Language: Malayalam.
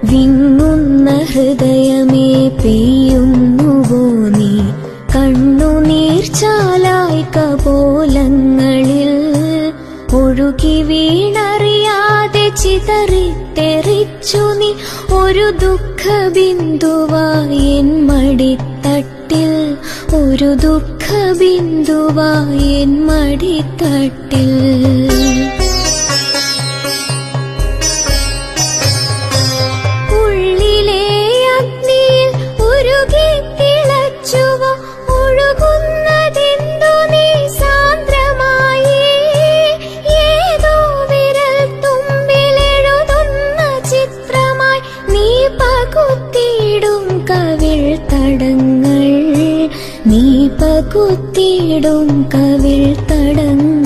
വിങ്ങുന്ന ഹൃദയമേ പെയ്യുന്നുവോ നീ കണ്ണുനീർച്ചാലായി കപോലങ്ങളിൽ ഒഴുകി വീണറിയാതെ ചിതറിത്തെറിച്ചു നീ ഒരു ദുഃഖബിന്ദുവായി എൻ മടിത്തട്ടിൽ ഒരു ദുഃഖബിന്ദുവായി എൻ മടിത്തട്ടിൽ നീ പകുത്തിടും കവിൾ തടങ്ങൾ